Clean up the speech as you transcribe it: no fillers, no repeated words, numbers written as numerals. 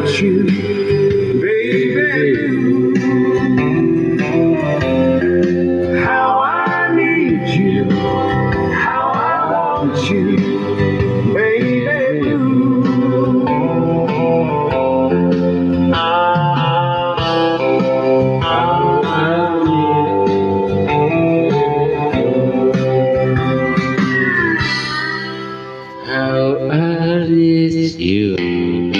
want you, baby. How I need you, how I want you, baby blue. How I need you.